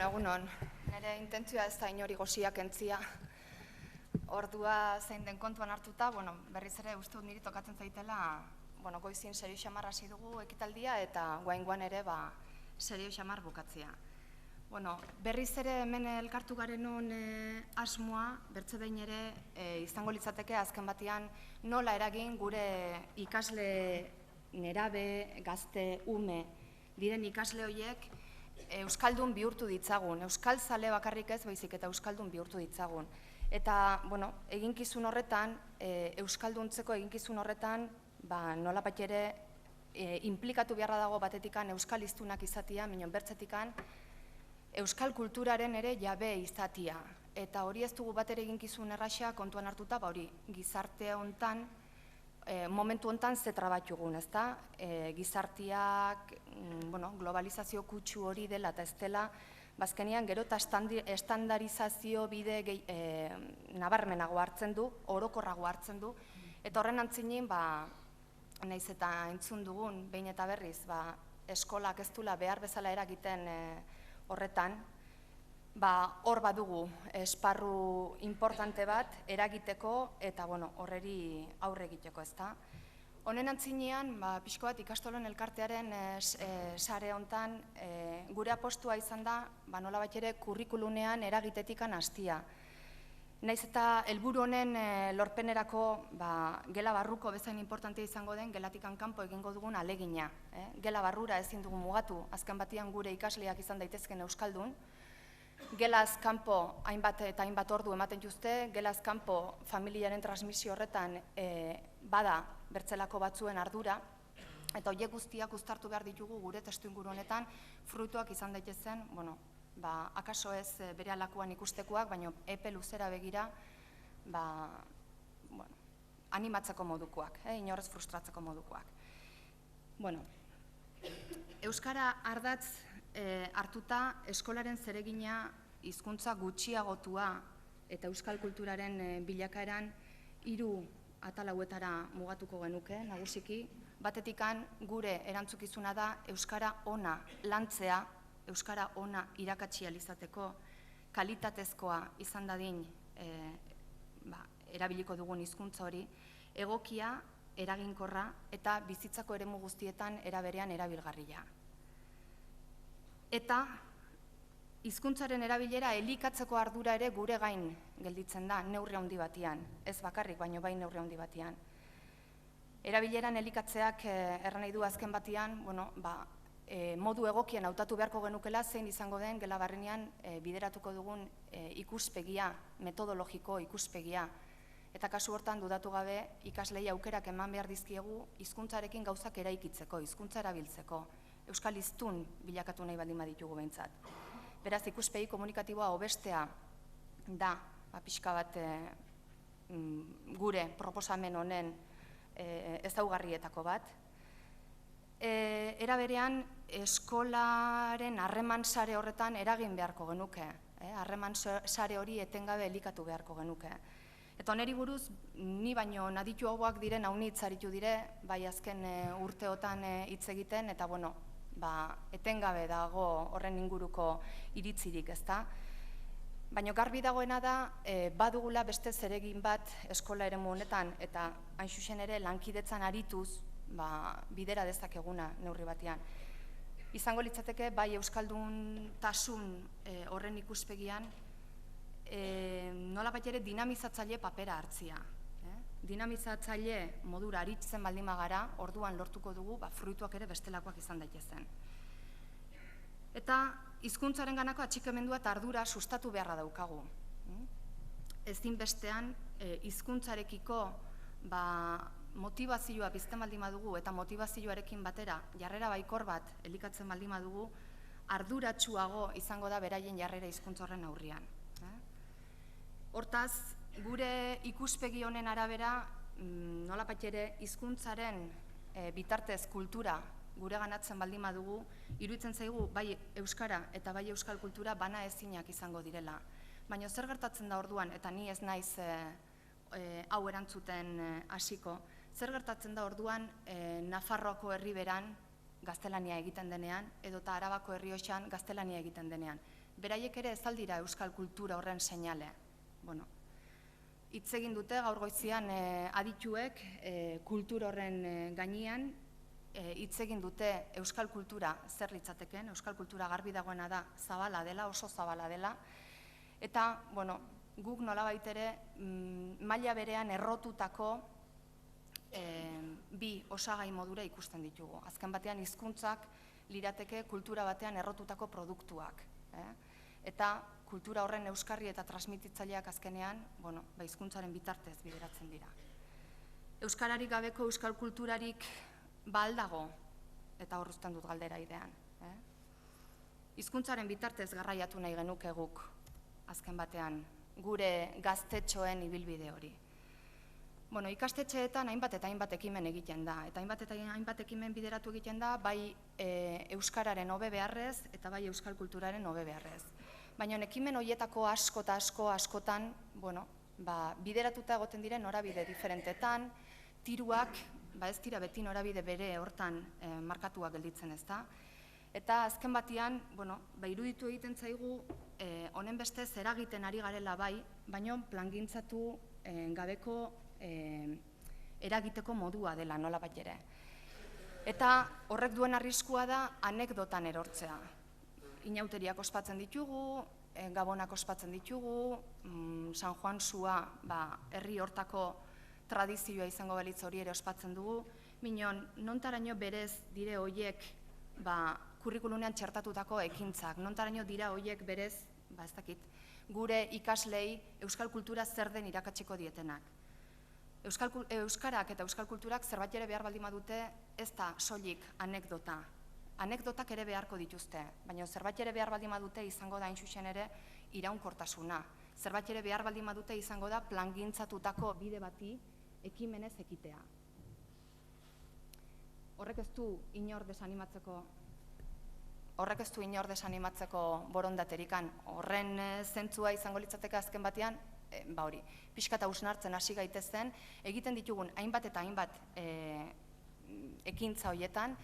egunon. Nire intentzioa ez da inori goziak entzia. Ordua zein den kontuan hartuta, berriz ere uste dut niri tokatzen zaitela, goizin serio xamar hasi dugu ekitaldia eta guaingoan ere serio xamar bukatzea. Berriz ere hemen elkartu garenon asmoa, bertze behin ere izango litzateke azken batean nola eragin gure ikasle nerabe, gazte, ume diren ikasle horiek euskaldun bihurtu ditzagun. Euskal zale bakarrik ez baizik eta euskaldun bihurtu ditzagun. Eta, eginkizun horretan, euskalduntzeko eginkizun horretan, nolabait ere inplikatu beharra dago batetikan euskal hiztunak izatia, minon bertzetikan euskal kulturaren ere jabe izatia. Eta hori ez dugu bat ere eginkizun erraxa kontuan hartuta, hori gizarte hontan, momentu hontan ze trabatugun, ezta? Gizarteak, globalizazio kutsu hori dela eta ez dela, bazkenean gero eta estandarizazio bide nabarmenago hartzen du, orokorrago hartzen du, eta horren antzinin, nahiz eta entzun dugun, behin eta berriz, eskolak ez dula behar bezala eragiten horretan, hor badugu esparru importante bat eragiteko eta horreri aurre egiteko, ezta. Honen antzinean, pixko bat ikastolen elkartearen sare hontan gure apostua izan da, nolabait ere kurrikulunean eragitetikan hastia. Naiz eta helburu honen lorpenerako gela barruko bezain importantea izango den gelatikan kanpo egingo dugun alegina. Gela barrura ezin dugu mugatu, azken batean gure ikasleak izan daitezken euskaldun. Gelaz kanpo hainbat eta hainbat ordu ematen juzte, gelaz kanpo familiaren transmisio horretan bada bertzelako batzuen ardura, eta horiek guztiak uztartu behar ditugu gure testuinguru honetan fruituak izan daitezen, akaso ez bere alakuan ikustekoak, baina epe luzera begira animatzeko modukoak, inorrez frustratzeko modukoak. Euskara ardatz hartuta eskolaren zeregina hizkuntza gutxiagotua eta euskal kulturaren bilakaeran 3 atal hauetara mugatuko genuke, nagusiki. Batetikan gure erantzukizuna da euskara ona lantzea, euskara ona irakatsi ahal izateko, kalitatezkoa izan dadin erabiliko dugun hizkuntza hori, egokia, eraginkorra eta bizitzako eremu guztietan era berean erabilgarria. Eta hizkuntzaren erabilera elikatzeko ardura ere gure gain gelditzen da neurri handi batean, ez bakarrik, baino bai neurri handi batean. Erabileran elikatzeak erran nahi du azken batean, modu egokien hautatu beharko genukela zein izango den gela barrenean bideratuko dugun ikuspegia, metodologiko ikuspegia. Eta kasu hortan dudatu gabe ikaslei aukerak eman behar dizkiegu hizkuntzarekin gauzak eraikitzeko, hizkuntza erabiltzeko. Euskal hiztun bilakatu nahi baldin baditugu behintzat. Beraz, ikuspegi komunikatiboa hobestea da, pixka bat gure proposamen honen ezaugarrietako bat. Era berean, eskolaren harreman sare horretan eragin beharko genuke. Harreman sare hori etengabe elikatu beharko genuke. Eta oneri buruz, ni baino naditu hauak diren haunitz aritu dire, bai azken urteotan hitz egiten, eta etengabe dago horren inguruko iritzirik, ezta? Baina garbi dagoena da, badugula beste zeregin bat eskola eremu honetan, eta hain zuzen ere lankidetzan arituz bidera dezakeguna neurri batean. Izango litzateke, bai euskalduntasun horren ikuspegian, nolabait ere dinamizatzaile papera hartzia. Dinamizatzaile modura aritzen baldin bagara, orduan lortuko dugu, fruituak ere bestelakoak izan daitezen. Eta hizkuntzaren ganako atxikimendua eta ardura sustatu beharra daukagu. Ezinbestean, hizkuntzarekiko motivazioa pizten baldin badugu eta motivazioarekin batera jarrera baikor bat elikatzen baldin badugu, arduratsuago izango da beraien jarrera hizkuntza horren aurrean. Hortaz, gure ikuspegi honen arabera, nolabait ere hizkuntzaren bitartez kultura gure ganatzen baldin badugu, iruditzen zaigu bai euskara eta bai euskal kultura bana ezinak izango direla. Baina zer gertatzen da orduan, eta ni ez naiz hau erantzuten hasiko, zer gertatzen da orduan Nafarroako herriberan gaztelania egiten denean, edota Arabako Errioxan gaztelania egiten denean. beraiek ere ez aldira euskal kultura horren seinale. Bueno, hitz egin dute gaur goizian adituek kultura horren gainean, hitz egin dute euskal kultura zer litzateken, euskal kultura garbi dagoena da zabala dela, oso zabala dela, eta, bueno, guk nolabait ere maila berean errotutako bi osagai modura ikusten ditugu. Azken batean hizkuntzak lirateke kultura batean errotutako produktuak. Eta kultura horren euskarri eta transmititzaileak azkenean, hizkuntzaren bitartez bideratzen dira. Euskararik gabeko euskal kulturarik aldago, eta hor uzten dut galdera idean. Hizkuntzaren bitartez garraiatu nahi genuke guk, azken batean, gure gaztetxoen ibilbide hori. Ikastetxeetan hainbat eta hainbat ekimen egiten da, eta hainbat eta hainbat ekimen bideratu egiten da, bai euskararen hobe beharrez eta bai euskal kulturaren hobe beharrez. Baina ekimen horietako askotan, bideratuta egoten diren norabide diferentetan, tiruak, ez dira beti norabide bere hortan markatuak gelditzen ez da. Eta azken batean, iruditu egiten zaigu, honen bestez eragiten ari garela bai, baina plangintzatu gabeko eragiteko modua dela nola bat ere. Eta horrek duen arriskua da anekdotan erortzea. Inauteriak ospatzen ditugu, gabonak ospatzen ditugu, San Juan Sua herri hortako tradizioa izango balitz hori ere ospatzen dugu, minon nontaraino berez dire horiek kurrikulunean txertatutako ekintzak, nontaraino dira horiek berez, ez dakit, gure ikaslei euskal kultura zer den irakatsiko dietenak. Euskarak eta euskal kulturak zerbait ere behar baldin badute ez da soilik anekdota. Anekdotak ere beharko dituzte, baina zerbait ere behar baldin badute izango da hain zuzen ere iraunkortasuna. Zerbait ere behar baldin badute izango da plangintzatutako bide bati ekimenez ekitea. Horrek ez du inor desanimatzeko borondaterikan. Horren zentzua izango litzateke azken batean, pixka eta hausnartzen hasi gaitezen, egiten ditugun hainbat eta hainbat ekintza horietan,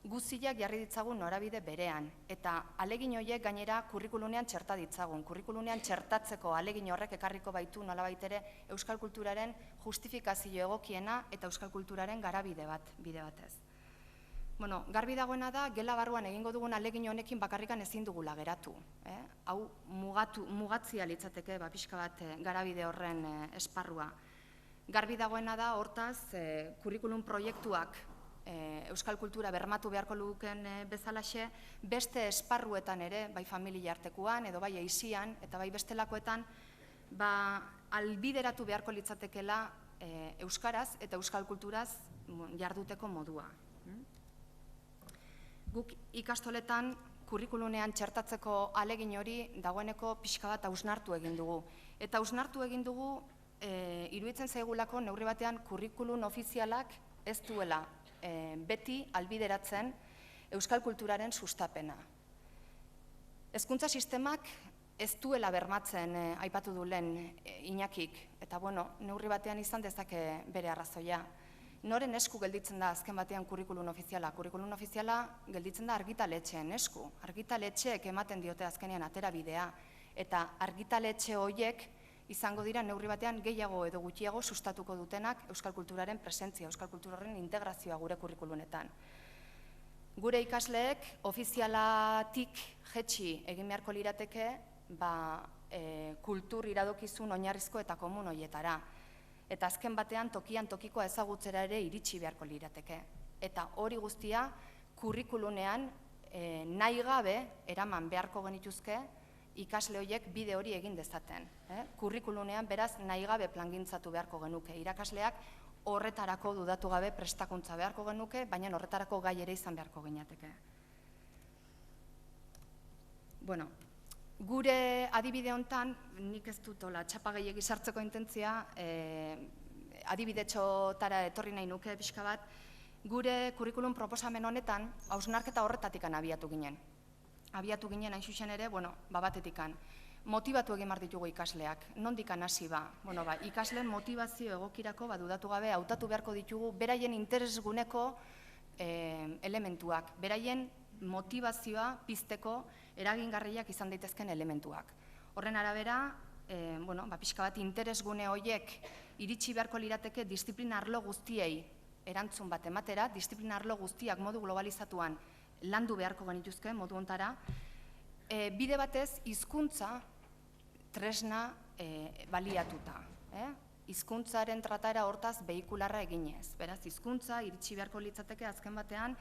guztiak jarri ditzagun norabide berean. Eta alegin horiek gainera kurrikulunean txerta ditzagun. Kurrikulunean txertatzeko alegin horrek ekarriko baitu nolabait ere euskal kulturaren justifikazio egokiena eta euskal kulturaren garabide batez. Garbi dagoena da, gela barruan egingo dugun alegin honekin bakarrikan ezin dugula geratu. Hau mugatzia litzateke pixka bat garabide horren esparrua. Garbi dagoena da, hortaz, kurrikulum proiektuak euskal kultura bermatu beharko luken bezalaxe, beste esparruetan ere, bai familia artekuan, edo bai eizian, eta bai bestelakoetan, albideratu beharko litzatekela euskaraz eta euskal kulturaz jarduteko modua. Guk ikastoletan kurrikulunean txertatzeko alegin hori dagoeneko pixka bat hausnartu egin dugu. Eta hausnartu egin dugu, iruditzen zaigulako neurri batean kurrikulun ofizialak ez duela beti albideratzen euskal kulturaren sustapena. Hezkuntza sistemak ez duela bermatzen aipatu du lehen Iñakik, eta neurri batean izan dezake bere arrazoia. Noren esku gelditzen da azken batean kurrikulun ofiziala? Kurrikulun ofiziala gelditzen da argitaletxeen esku. Argitaletxeek ematen diote azkenean atera bidea, eta argitaletxe horiek izango dira neurri batean gehiago edo gutxiago sustatuko dutenak euskal kulturaren presentzia, euskal kulturaren integrazioa gure kurrikulunetan. Gure ikasleek ofizialatik jetxi egin beharko lirateke kultur iradokizun oinarrizko eta komun horietara. Eta azken batean tokian tokikoa ezagutzera ere iritsi beharko lirateke. Eta hori guztia kurrikulunean nahi gabe eraman beharko genituzke ikasle horiek bide hori egin dezaten. Kurrikulunean beraz nahi gabe plangintzatu beharko genuke. Irakasleak horretarako dudatu gabe prestakuntza beharko genuke, baina horretarako gai ere izan beharko ginateke. Gure adibide hontan, nik ez dut txapa gehiegi sartzeko intentzia, adibidetxotara etorri nahi nuke pixka bat, gure kurrikulum proposamen honetan, hausnarketa horretatikan abiatu ginen. Abiatu ginen hain zuzen ere, batetikan. Motibatu egin behar ditugu ikasleak, nondikan hasi ikasleen motivazio egokirako dudatu gabe hautatu beharko ditugu beraien interesguneko elementuak, beraien motivazioa pizteko eragingarriak izan daitezken elementuak. Horren arabera, pixka bat interesgune horiek iritsi beharko lirateke disiplina arlo guztiei erantzun bat ematera, disiplina arlo guztiak modu globalizatuan landu beharko genituzke modu hontara, bide batez hizkuntza tresna baliatuta. Hizkuntzaren trataera hortaz behikularra eginez. Beraz, hizkuntza iritsi beharko litzateke azken batean,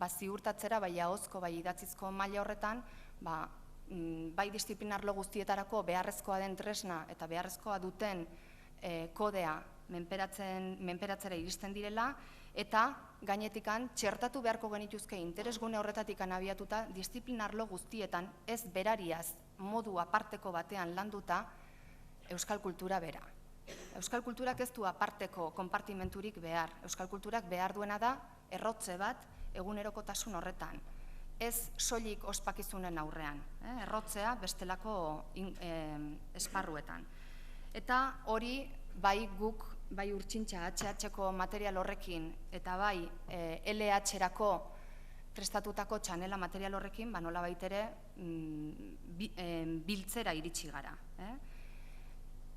ziurtatzera, bai ahozko, bai idatzizko maila horretan, bai disiplina arlo guztietarako beharrezkoa den tresna eta beharrezkoa duten kodea menperatzera iristen direla, eta gainetikan txertatu beharko genituzke interesgune horretatik abiatuta disiplina arlo guztietan ez berariaz modu aparteko batean landuta euskal kultura bera. Euskal kulturak ez du aparteko konpartimenturik behar. Euskal kulturak behar duena da errotze bat egunerokotasun horretan. Ez soilik ospakizunen aurrean, errotzea bestelako esparruetan. Eta hori bai guk, bai urtsintxa HH-ko material horrekin eta bai LH-erako prestatutako txanela material horrekin, nola baitere biltzera iritsi gara.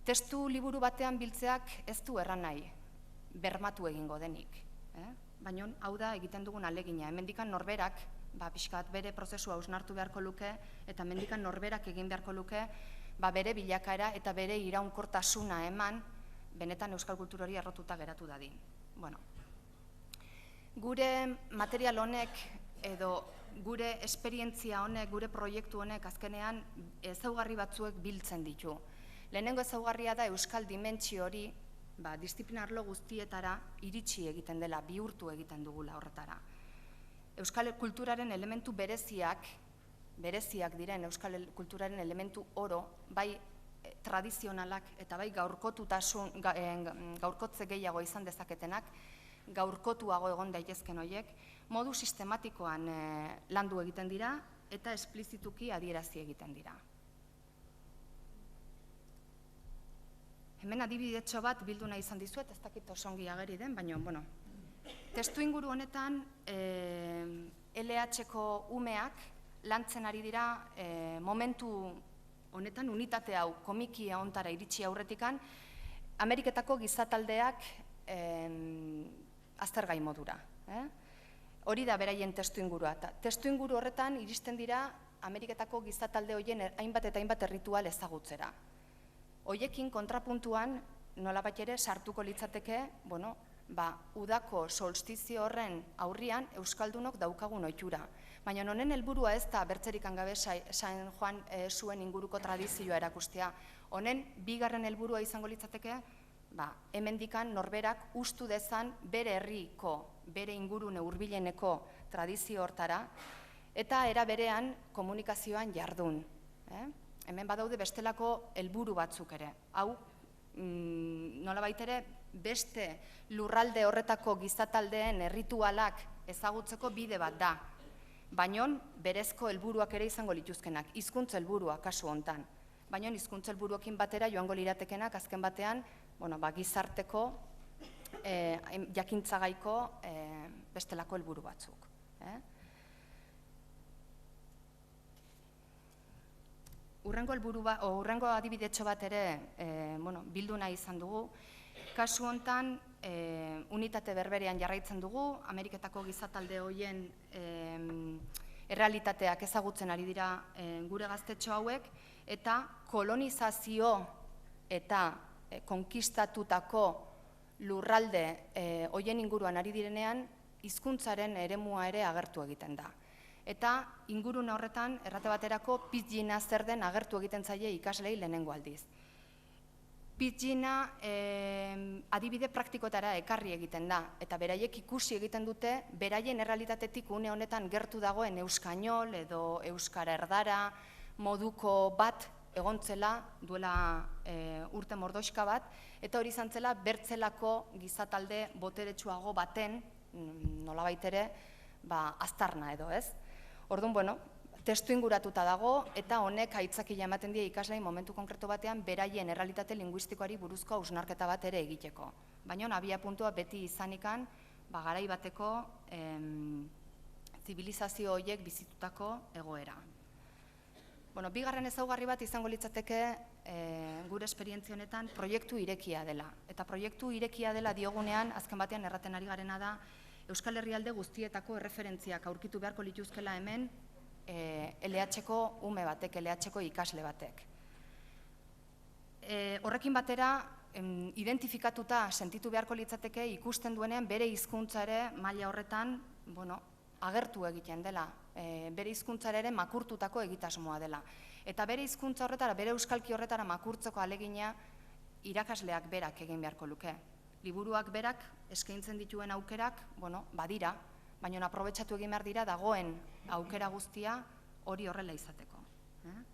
Testu liburu batean biltzeak ez du erran nahi, bermatu egingo denik. Baina hau da egiten dugun alegina. Hemendikan norberak, pixkat bere prozesua hausnartu beharko luke, eta hemendikan norberak egin beharko luke, bere bilakaera eta bere iraunkortasuna eman, benetan euskal kultur hori errotuta geratu dadin. Gure material honek edo gure esperientzia honek, gure proiektu honek azkenean ezaugarri batzuek biltzen ditu. Lehenengo ezaugarria da euskal dimentsio hori disiplina arlo guztietara iritsi egiten dela, bihurtu egiten dugula horretara. Euskal kulturaren elementu bereziak diren euskal kulturaren elementu oro, bai tradizionalak eta bai gaurkotze gehiago izan dezaketenak, gaurkotuago egon daitezken horiek, modu sistematikoan landu egiten dira eta esplizituki adierazi egiten dira. Hemen adibidetxo bat bildu nahi izan dizuet, ez dakit osongi ageri den, baina, testu inguru honetan LH-ko umeak lantzen ari dira momentu honetan unitate hau komikia hontara iritsi aurretikan Ameriketako gizataldeak aztergai modura. Hori da beraien testu ingurua. Testu inguru horretan iristen dira Ameriketako gizatalde horien hainbat eta hainbat erritual ezagutzera. Hoiekin kontrapuntuan nolabait ere sartuko litzateke, udako solstizio horren aurrian euskaldunok daukagun ohitura. Baina honen helburua ez da bertzerikan gabe San Juan zuen inguruko tradizioa erakustea. Honen bigarren helburua izango litzateke, hemendikan norberak ustu dezan bere herriko, bere ingurune hurbileneko tradizio hortara, eta era berean komunikazioan jardun. Hemen badaude bestelako helburu batzuk ere. Hau, nolabait ere, beste lurralde horretako gizataldeen erritualak ezagutzeko bide bat da. Baina berezko helburuak ere izango lituzkenak, hizkuntza helburua kasu hontan. Baina hizkuntza helburuekin batera joango liratekenak azken batean, gizarteko, jakintzagaiko bestelako helburu batzuk. Urrengo adibidetxo bat ere bildu nahi izan dugu. Kasu hontan, unitate berberean jarraitzen dugu, Ameriketako gizatalde horien errealitateak ezagutzen ari dira gure gaztetxo hauek, eta kolonizazio eta konkistatutako lurralde horien inguruan ari direnean, hizkuntzaren eremua ere agertu egiten da. Eta ingurune horretan, errate baterako, pidgina zer den agertu egiten zaie ikaslei lehenengo aldiz. Pidgina adibide praktikoetara ekarri egiten da, eta beraiek ikusi egiten dute, beraien errealitatetik une honetan gertu dagoen euskainol edo euskara erdara moduko bat egontzela duela urte mordoxka bat, eta hori izan zela bertzelako gizatalde boteretsuago baten, nolabait ere, aztarna edo ez. Orduan, testu inguratuta dago, eta honek aitzakila ematen die ikaslei momentu konkretu batean beraien errealitate linguistikoari buruzko hausnarketa bat ere egiteko. Baina abia puntua beti izanikan, garai bateko zibilizazio horiek bizitutako egoera. Bigarren ezaugarri bat izango litzateke gure esperientzia honetan proiektu irekia dela. Eta proiektu irekia dela diogunean, azken batean erraten ari garena da, Euskal Herrialde guztietako erreferentziak aurkitu beharko lituzkela hemen LH-ko ume batek, LH-ko ikasle batek. Horrekin batera, identifikatuta sentitu beharko litzateke ikusten duenean bere hizkuntza ere maila horretan agertu egiten dela, bere hizkuntzara ere makurtutako egitasmoa dela. Eta bere hizkuntza horretara, bere euskalki horretara makurtzeko ahalegina irakasleak berak egin beharko luke. Liburuak berak eskaintzen dituen aukerak, badira, baina aprobetxatu egin behar dira dagoen aukera guztia hori horrela izateko.